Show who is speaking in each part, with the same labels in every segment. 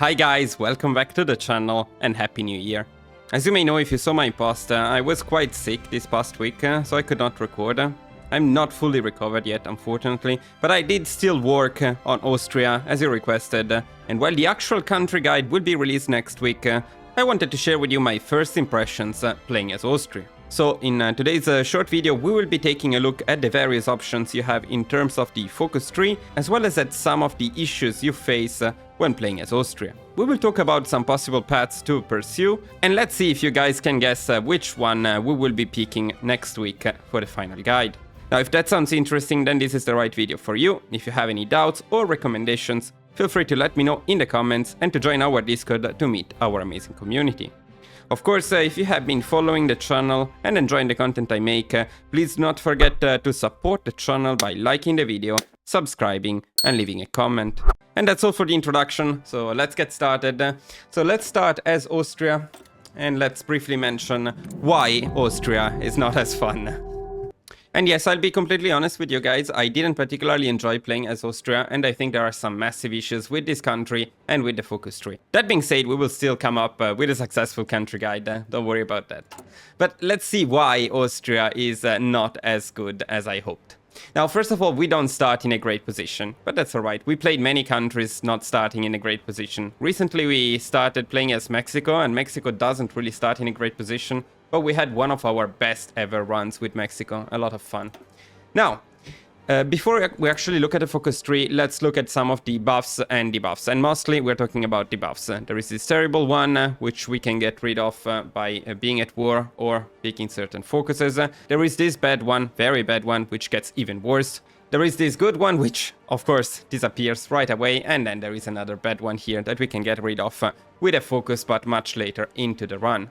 Speaker 1: Hi guys, welcome back to the channel and Happy New Year. As you may know if you saw my post, I was quite sick this past week, so I could not record. I'm not fully recovered yet, unfortunately, but I did still work on Austria as you requested, and while the actual country guide will be released next week, I wanted to share with you my first impressions playing as Austria. So in today's short video we will be taking a look at the various options you have in terms of the focus tree, as well as at some of the issues you face when playing as Austria. We will talk about some possible paths to pursue, and let's see if you guys can guess which one we will be picking next week for the final guide. Now if that sounds interesting, then this is the right video for you. If you have any doubts or recommendations, feel free to let me know in the comments and to join our Discord to meet our amazing community. Of course, if you have been following the channel and enjoying the content I make, please do not forget to support the channel by liking the video, subscribing and leaving a comment. And that's all for the introduction, so let's get started. So let's start as Austria and let's briefly mention why Austria is not as fun. And yes, I'll be completely honest with you guys, I didn't particularly enjoy playing as Austria, and I think there are some massive issues with this country and with the focus tree. That being said, we will still come up with a successful country guide, don't worry about that. But let's see why Austria is not as good as I hoped. Now, first of all, we don't start in a great position, but that's alright. We played many countries not starting in a great position. Recently we started playing as Mexico, and Mexico doesn't really start in a great position. But we had one of our best ever runs with Mexico, a lot of fun. Now, before we actually look at the focus tree, let's look at some of the buffs and debuffs. And mostly we're talking about debuffs. There is this terrible one, which we can get rid of by being at war or picking certain focuses. There is this bad one, very bad one, which gets even worse. There is this good one, which of course disappears right away. And then there is another bad one here that we can get rid of with a focus, but much later into the run.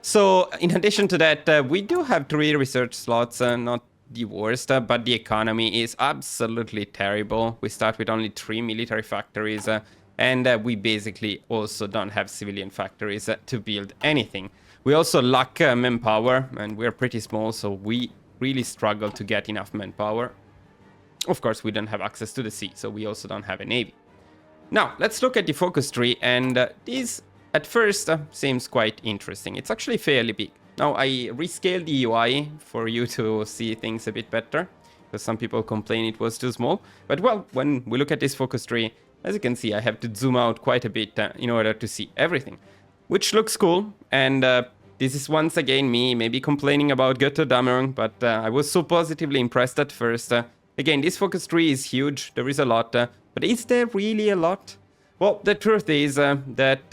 Speaker 1: So, in addition to that, we do have 3 research slots, not the worst, but the economy is absolutely terrible. We start with only 3 military factories, and we basically also don't have civilian factories to build anything. We also lack manpower, and we're pretty small, so we really struggle to get enough manpower. Of course, we don't have access to the sea, so we also don't have a navy. Now, let's look at the focus tree, and these at first seems quite interesting. It's actually fairly big. Now I rescaled the UI for you to see things a bit better, because some people complain it was too small. But well, when we look at this focus tree, as you can see, I have to zoom out quite a bit in order to see everything, which looks cool. And this is once again me maybe complaining about Götterdämmerung, but I was so positively impressed at first. Again, this focus tree is huge, there is a lot, but is there really a lot? Well, the truth is that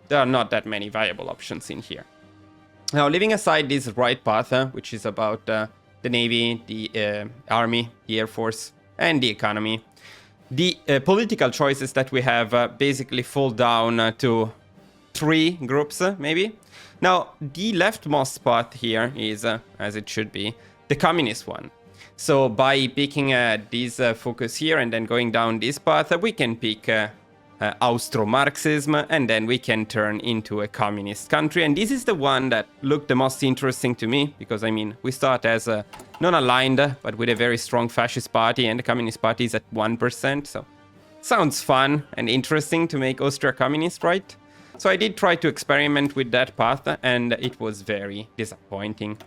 Speaker 1: there are not that many viable options in here. Now, leaving aside this right path, which is about the Navy, the Army, the Air Force, and the economy, the political choices that we have basically fall down to 3 groups, maybe. Now, the leftmost path here is, as it should be, the communist one. So by picking this focus here and then going down this path, we can pick Austro-Marxism, and then we can turn into a communist country. And this is the one that looked the most interesting to me, because I mean, we start as a non-aligned, but with a very strong fascist party, and the communist party is at 1%, so sounds fun and interesting to make Austria communist, right? So I did try to experiment with that path, and it was very disappointing.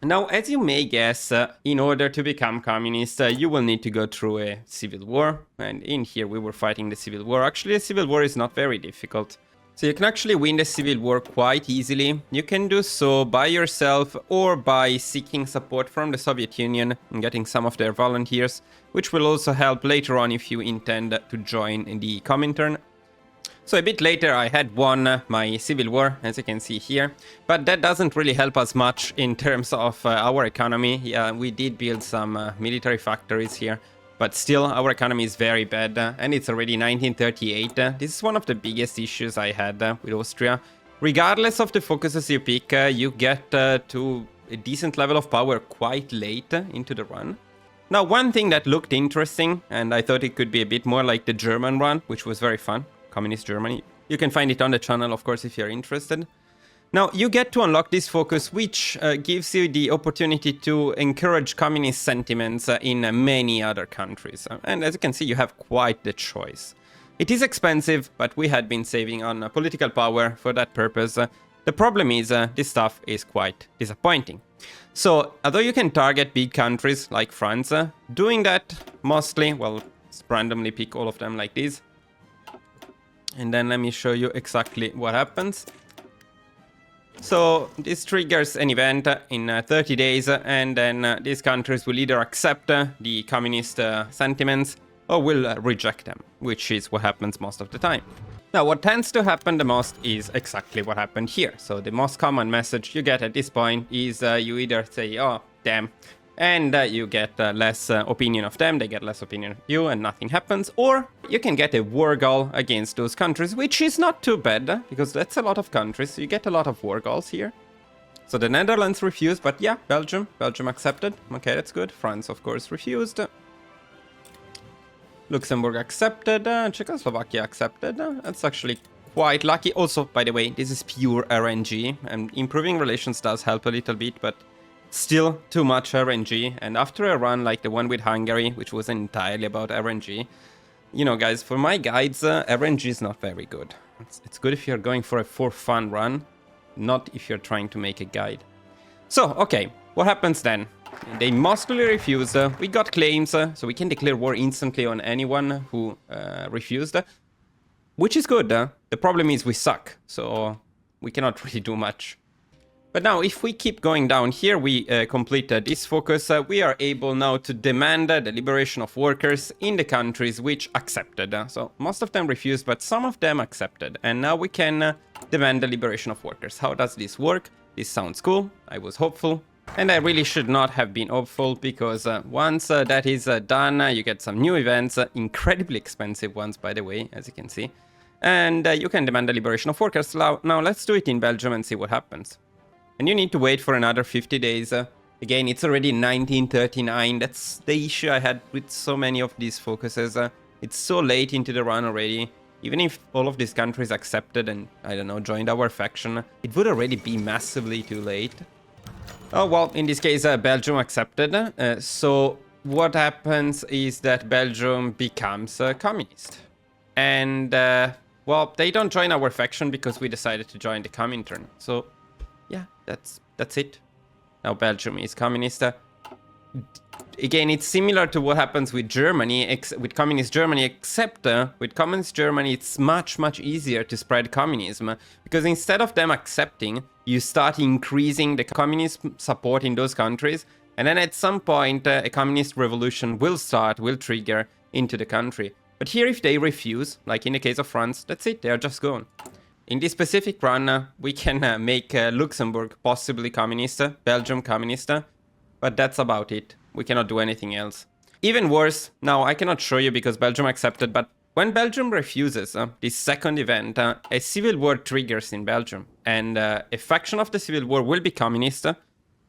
Speaker 1: Now, as you may guess, in order to become communist, you will need to go through a civil war. And in here we were fighting the civil war. Actually, a civil war is not very difficult. So you can actually win the civil war quite easily. You can do so by yourself or by seeking support from the Soviet Union and getting some of their volunteers, which will also help later on if you intend to join the Comintern. So a bit later I had won my civil war, as you can see here, but that doesn't really help us much in terms of our economy. Yeah, we did build some military factories here, but still our economy is very bad, and it's already 1938. This is one of the biggest issues I had with Austria. Regardless of the focuses you pick, you get to a decent level of power quite late into the run. Now, one thing that looked interesting, and I thought it could be a bit more like the German run, which was very fun. Communist Germany. You can find it on the channel, of course, if you're interested. Now, you get to unlock this focus, which gives you the opportunity to encourage communist sentiments in many other countries. And as you can see, you have quite the choice. It is expensive, but we had been saving on political power for that purpose. The problem is this stuff is quite disappointing. So, although you can target big countries like France, doing that mostly, well, let's randomly pick all of them like this. And then let me show you exactly what happens. So, this triggers an event in 30 days, and then these countries will either accept the communist sentiments or will reject them, which is what happens most of the time. Now, what tends to happen the most is exactly what happened here. So the most common message you get at this point is you either say, oh, damn, and you get less opinion of them, they get less opinion of you, and nothing happens. Or you can get a war goal against those countries, which is not too bad, because that's a lot of countries, so you get a lot of war goals here. So the Netherlands refused, but yeah, Belgium accepted. Okay, that's good. France, of course, refused. Luxembourg accepted, Czechoslovakia accepted. That's actually quite lucky. Also, by the way, this is pure RNG, and improving relations does help a little bit, but still too much RNG. And after a run like the one with Hungary, which wasn't entirely about RNG, you know, guys, for my guides, RNG is not very good. It's good if you're going for fun run, not if you're trying to make a guide. So, okay, what happens then? They mostly refused. We got claims, so we can declare war instantly on anyone who refused, which is good. The problem is we suck, so we cannot really do much. But now, if we keep going down here, we complete this focus. We are able now to demand the liberation of workers in the countries which accepted. So most of them refused, but some of them accepted. And now we can demand the liberation of workers. How does this work? This sounds cool. I was hopeful. And I really should not have been hopeful, because once that is done, you get some new events, incredibly expensive ones, by the way, as you can see. And you can demand the liberation of workers. Now let's do it in Belgium and see what happens. And you need to wait for another 50 days. Again, it's already 1939. That's the issue I had with so many of these focuses. It's so late into the run already. Even if all of these countries accepted and, I don't know, joined our faction, it would already be massively too late. Oh, well, in this case, Belgium accepted. So what happens is that Belgium becomes communist. And, well, they don't join our faction because we decided to join the Comintern. So, yeah, that's it. Now Belgium is communist. Again, it's similar to what happens with Germany, with communist Germany, except with communist Germany, it's much easier to spread communism, because instead of them accepting, you start increasing the communist support in those countries, and then at some point, a communist revolution will trigger into the country. But here, if they refuse, like in the case of France, that's it, they are just gone. In this specific run, we can make Luxembourg possibly communist, Belgium communist, but that's about it. We cannot do anything else. Even worse, now I cannot show you because Belgium accepted, but when Belgium refuses this second event, a civil war triggers in Belgium, and a faction of the civil war will be communist.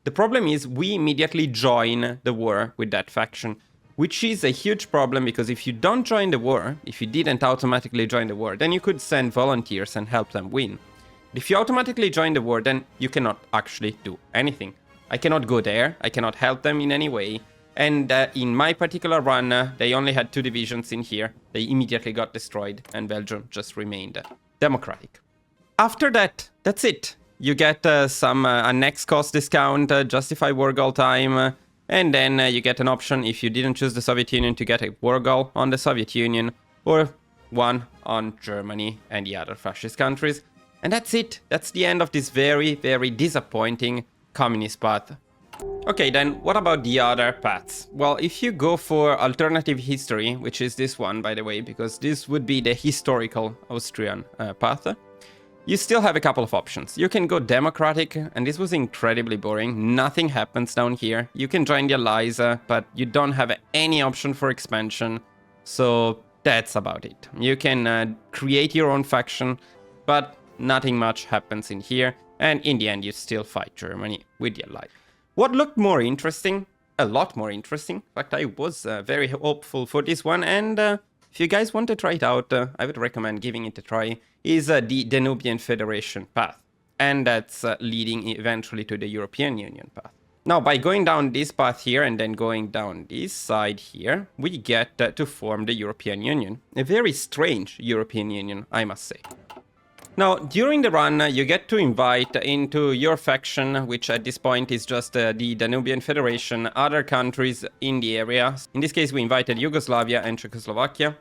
Speaker 1: The problem is we immediately join the war with that faction, which is a huge problem, because if you don't join the war, if you didn't automatically join the war, then you could send volunteers and help them win. But if you automatically join the war, then you cannot actually do anything. I cannot go there, I cannot help them in any way, and in my particular run, they only had 2 divisions in here. They immediately got destroyed, and Belgium just remained democratic. After that, that's it. You get some next cost discount, justify war goal time, and then you get an option, if you didn't choose the Soviet Union, to get a war goal on the Soviet Union, or one on Germany and the other fascist countries. And that's it. That's the end of this very disappointing communist path. Okay, then what about the other paths? Well, if you go for alternative history, which is this one, by the way, because this would be the historical Austrian path, you still have a couple of options. You can go democratic, and this was incredibly boring. Nothing happens down here. You can join the allies, but you don't have any option for expansion. So that's about it. You can create your own faction, but nothing much happens in here. And in the end, you still fight Germany with the allies. What looked more interesting, a lot more interesting, in fact, I was very hopeful for this one, and if you guys want to try it out, I would recommend giving it a try, is the Danubian Federation path. And that's leading eventually to the European Union path. Now, by going down this path here and then going down this side here, we get to form the European Union. A very strange European Union, I must say. Now, during the run, you get to invite into your faction, which at this point is just the Danubian Federation, other countries in the area. In this case, we invited Yugoslavia and Czechoslovakia.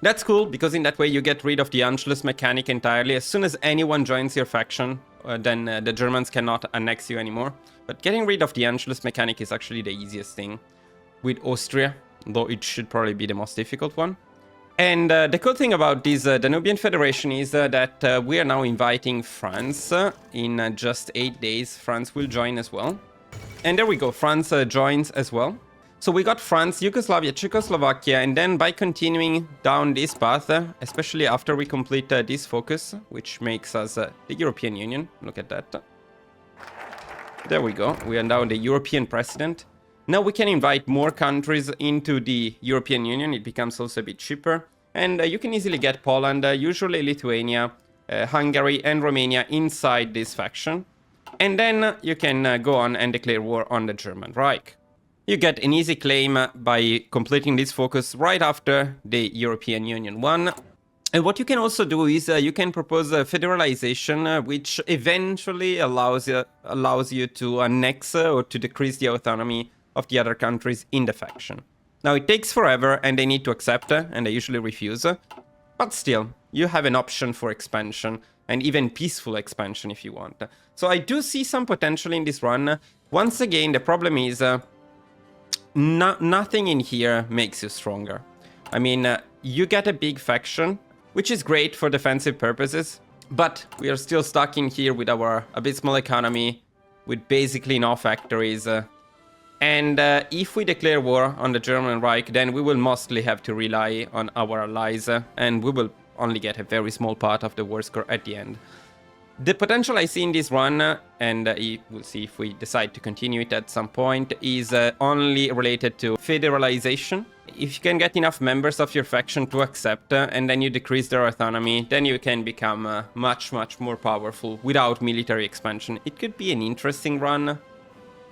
Speaker 1: That's cool, because in that way you get rid of the Anschluss mechanic entirely. As soon as anyone joins your faction, then the Germans cannot annex you anymore. But getting rid of the Anschluss mechanic is actually the easiest thing with Austria, though it should probably be the most difficult one. And the cool thing about this Danubian Federation is that we are now inviting France. In just 8 days, France will join as well. And there we go, France joins as well. So we got France, Yugoslavia, Czechoslovakia, and then by continuing down this path, especially after we complete this focus, which makes us the European Union. Look at that. There we go, we are now the European president. Now we can invite more countries into the European Union. It becomes also a bit cheaper. And you can easily get Poland, usually Lithuania, Hungary and Romania inside this faction. And then you can go on and declare war on the German Reich. You get an easy claim by completing this focus right after the European Union one. And what you can also do is you can propose a federalization, which eventually allows you to annex or to decrease the autonomy of the other countries in the faction. Now it takes forever and they need to accept, and they usually refuse, but still, you have an option for expansion, and even peaceful expansion if you want. So I do see some potential in this run. Once again, the problem is nothing in here makes you stronger. I mean, you get a big faction, which is great for defensive purposes, but we are still stuck in here with our abysmal economy, with basically no factories. And if we declare war on the German Reich, then we will mostly have to rely on our allies, and we will only get a very small part of the war score at the end. The potential I see in this run, and we'll see if we decide to continue it at some point, is only related to federalization. If you can get enough members of your faction to accept, and then you decrease their autonomy, then you can become much more powerful without military expansion. It could be an interesting run,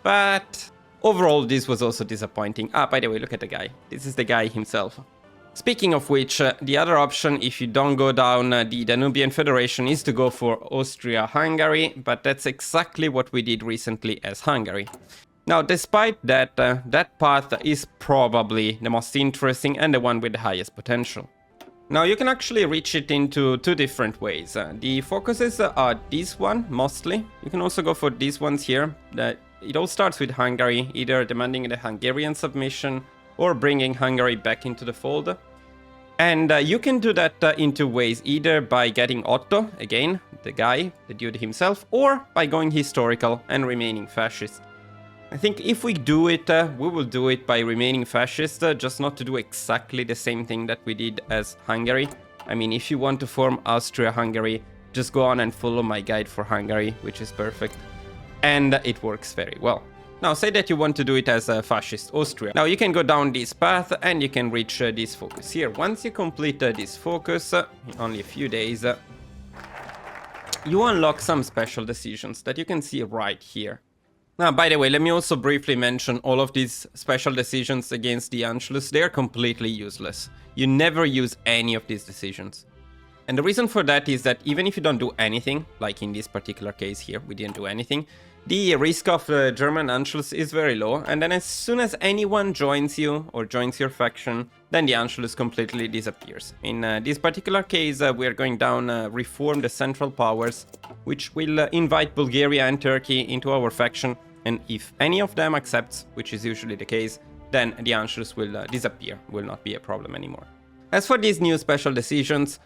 Speaker 1: but overall this was also disappointing. Ah, by the way, look at the guy. This is the guy himself. Speaking of which, the other option, if you don't go down the Danubian Federation, is to go for Austria-Hungary, but that's exactly what we did recently as Hungary. Now, despite that, that path is probably the most interesting and the one with the highest potential. Now, you can actually reach it into two different ways. The focuses are this one, mostly. You can also go for these ones here. It all starts with Hungary, either demanding the Hungarian submission or bringing Hungary back into the fold. And you can do that in two ways, either by getting Otto, again, the guy, the dude himself, or by going historical and remaining fascist. I think if we do it, we will do it by remaining fascist, just not to do exactly the same thing that we did as Hungary. I mean, if you want to form Austria-Hungary, just go on and follow my guide for Hungary, which is perfect. And it works very well. Now, say that you want to do it as a fascist Austria. Now, you can go down this path and you can reach this focus here. Once you complete this focus, in only a few days, you unlock some special decisions that you can see right here. Now, by the way, let me also briefly mention all of these special decisions against the Anschluss. They're completely useless. You never use any of these decisions. And the reason for that is that even if you don't do anything, like in this particular case here, we didn't do anything, the risk of German Anschluss is very low, and then as soon as anyone joins you or joins your faction, then the Anschluss completely disappears. In this particular case, we are going down reform the Central Powers, which will invite Bulgaria and Turkey into our faction, and if any of them accepts, which is usually the case, then the Anschluss will disappear, will not be a problem anymore. As for these new special decisions,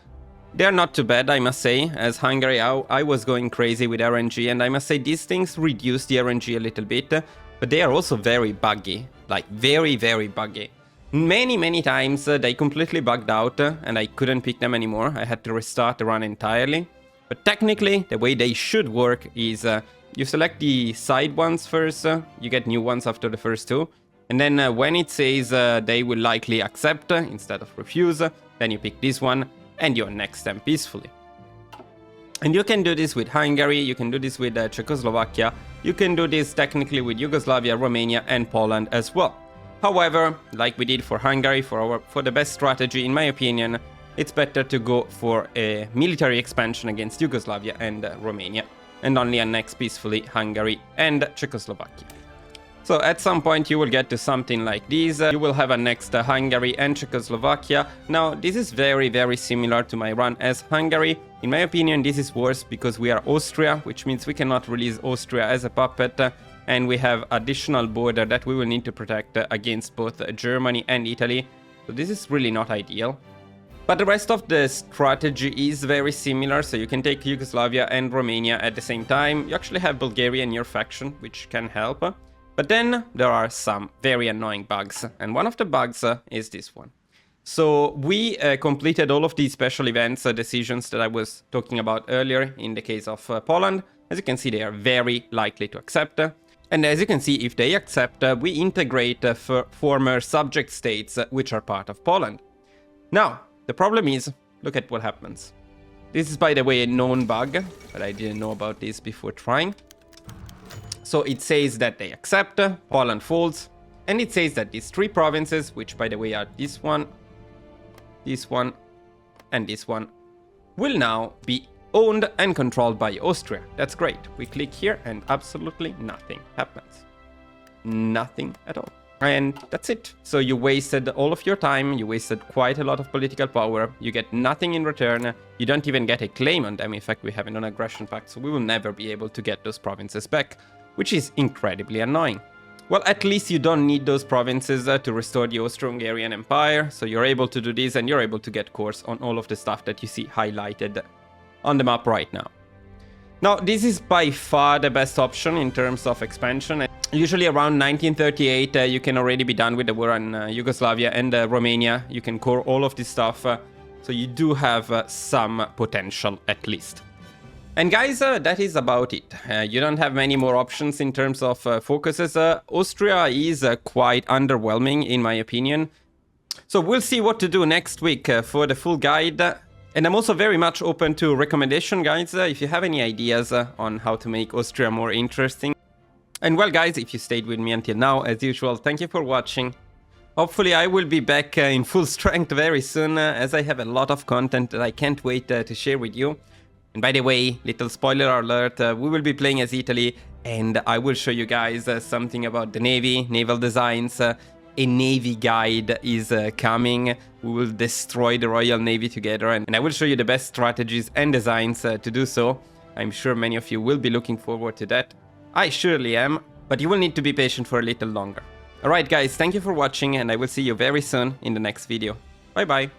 Speaker 1: they're not too bad, I must say. As Hungary, I was going crazy with RNG, and I must say these things reduce the RNG a little bit, but they are also very buggy, like very buggy. Many times they completely bugged out, and I couldn't pick them anymore. I had to restart the run entirely. But technically, the way they should work is you select the side ones first, you get new ones after the first two, and then when it says they will likely accept instead of refuse, then you pick this one, and you annex them peacefully. And you can do this with Hungary, you can do this with Czechoslovakia, you can do this technically with Yugoslavia, Romania and Poland as well. However, like we did for Hungary, for the best strategy, in my opinion, it's better to go for a military expansion against Yugoslavia and Romania, and only annex peacefully Hungary and Czechoslovakia. So at some point you will get to something like this. You will have annexed Hungary and Czechoslovakia. Now this is very similar to my run as Hungary. In my opinion, this is worse because we are Austria, which means we cannot release Austria as a puppet. And we have additional border that we will need to protect against both Germany and Italy. So this is really not ideal. But the rest of the strategy is very similar, so you can take Yugoslavia and Romania at the same time. You actually have Bulgaria in your faction, which can help. But then there are some very annoying bugs, and one of the bugs is this one. So we completed all of these special events decisions that I was talking about earlier in the case of Poland. As you can see, they are very likely to accept. And as you can see, if they accept, we integrate former subject states which are part of Poland. Now, the problem is, look at what happens. This is, by the way, a known bug, but I didn't know about this before trying. So it says that they accept, Poland folds, and it says that these three provinces, which by the way are this one, and this one, will now be owned and controlled by Austria. That's great. We click here and absolutely nothing happens. Nothing at all. And that's it. So you wasted all of your time, you wasted quite a lot of political power, you get nothing in return, you don't even get a claim on them. In fact, we have a non-aggression pact, so we will never be able to get those provinces back, which is incredibly annoying. Well, at least you don't need those provinces to restore the Austro-Hungarian Empire, so you're able to do this and you're able to get cores on all of the stuff that you see highlighted on the map right now. Now, this is by far the best option in terms of expansion. Usually around 1938, you can already be done with the war in Yugoslavia and Romania. You can core all of this stuff, so you do have some potential at least. And guys, that is about it. You don't have many more options in terms of focuses. Austria is quite underwhelming in my opinion. So we'll see what to do next week for the full guide. And I'm also very much open to recommendation, guys, if you have any ideas on how to make Austria more interesting. And well, guys, if you stayed with me until now, as usual, thank you for watching. Hopefully I will be back in full strength very soon, as I have a lot of content that I can't wait to share with you. And by the way, little spoiler alert, we will be playing as Italy, and I will show you guys something about the Navy, naval designs. A Navy guide is coming. We will destroy the Royal Navy together, and I will show you the best strategies and designs to do so. I'm sure many of you will be looking forward to that. I surely am, but you will need to be patient for a little longer. Alright guys, thank you for watching, and I will see you very soon in the next video. Bye bye!